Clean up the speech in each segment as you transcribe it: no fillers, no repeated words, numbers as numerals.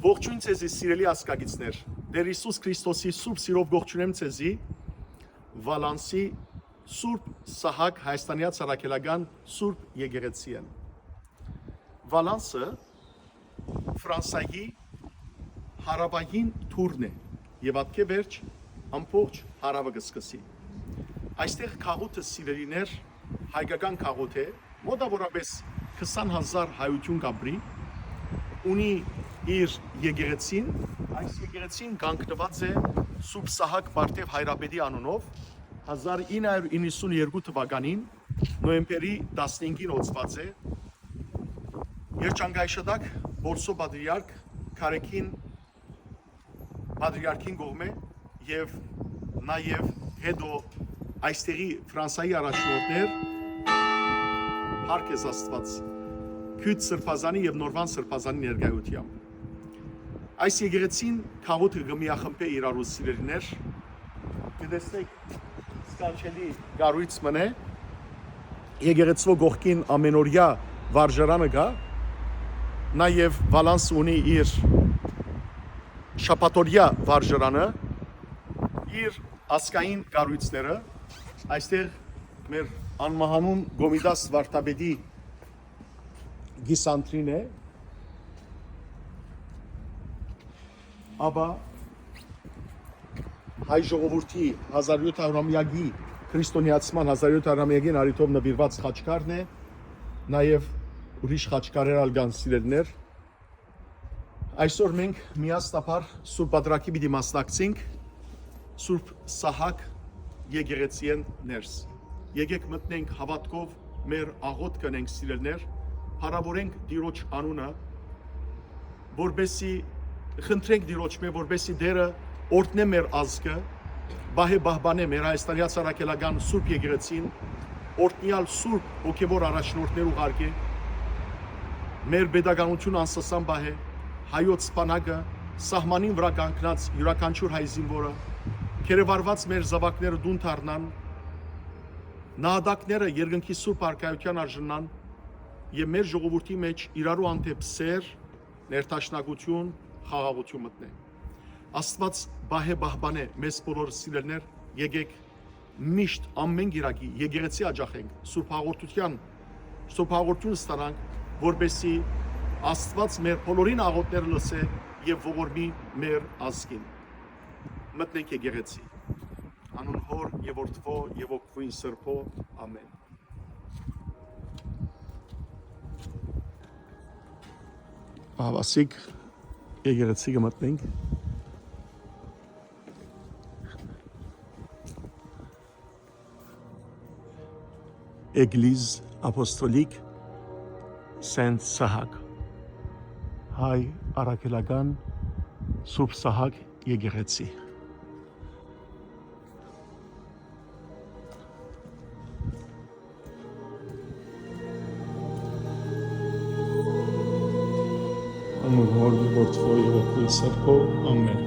Ողջույն ցեզի սիրելի ասկագիցներ, Տեր Հիսուս Քրիստոսի սուրբ սիրով ողջունեմ ցեզի Վալանսի Սուրբ Սահակ Հայաստանյա Ցարակելական Սուրբ Եկեղեցին։ Վալանսը Ֆրանսայի հարավային թուրն է եւ ատկե վերջ ամբողջ հարավը կսկսի։ Այստեղ քաղուտը սիրելիներ հայկական քաղուտ է, մոտավորապես 20,000 հայություն կապրի, ունի իր եկեղեցին, այս եկեղեցին կանգնված է Սուրբ Սահակ Պարթև Հայրապետի անունով 1992 թվականին նոյեմբերի 15-ին օծված է Երջանկայիշատակ Որսո Պատրիարք Քարեքին Պատրիարքին կողմէ եւ նաեւ հետո այստեղի Ֆրանսայի առաջնորդներ Փառք Աստված Քույտ Սրբազանի եւ Նորվան Սրբազանի ներկայությամբ Այս եկեղեցին քաղուտը գմիախմբե իրարու սիրելիներ կտեսնեք սկանչելի գառույց մնե եկեղեցվո գողքին ամենօրյա վարժարանը կա նաև Վալանս ունի իր շաբաթօրյա վարժարանը իր ասկային գառույցները այստեղ մեր անմահանուն Գոմիդաս Վարդապետի գիսանտրին է Աբա հայ ժողովրդի 1700-ամյակի քրիստոնեացման 1700-ամյակին արիթով նվիրված խաչքարն է, նաև ուրիշ խաչքարեր ալգան սիրելներ։ Այսօր մենք միասնաբար Սուրբ Պատրակի պիտի մասնակցենք Սուրբ Սահակ եկեղեցիեն ներս։ Եկեք մտնենք հավատքով մեր աղոտ կնենք սիրելներ, փառավորենք Տիրոջ անունը, որբեսի խնդրենք Տիրոջ մե որբեսի դերը օրտնե մեր ազգը բահե բահբանե մեր Հայաստանյա Ցարակելական Սուրբ եկեղեցին օրտնյալ Սուրբ հոգևոր առաջնորդներ ուղարկե մեր pedagogical անսասան բահե հայոց սպանակը սահմանին վրա կանգնած յուրաքանչյուր հայ զինվորը քերեվարված մեր զավակները դուն դառնան նահատակները երկնքի Սուրբ արքայության արժանան եւ մեր ժողովրդի մեջ իրարու անտեպ սեր ներդաշնակություն խաղաղություն մտնե Աստված բահե բահբանե մեզ բոլոր սիրելներ եկեք միշտ ամեն գիրակի եկեղեցի աջակենք Սուրբ հաղորդություն ստանանք որբեսի Աստված մեր բոլորին աղոթները լսե եւ ողորմի մեր ազգին մտնենք եկեղեցի անուն Հոր եւ Որդվո եւ Ոգվին Սրբո ամեն Ահավասիկ եկեղեցի կմտնենք Էգլիզ ապոստոլիկ Սենտ Սահակ հայ առաքելական Սուրբ Սահակ եկեղեցի Անուն Հոր եւ Որդվո եւ Ոգվին Սրբո ամեն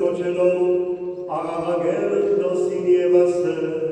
կոչելով աղաղագել դոսին և ասել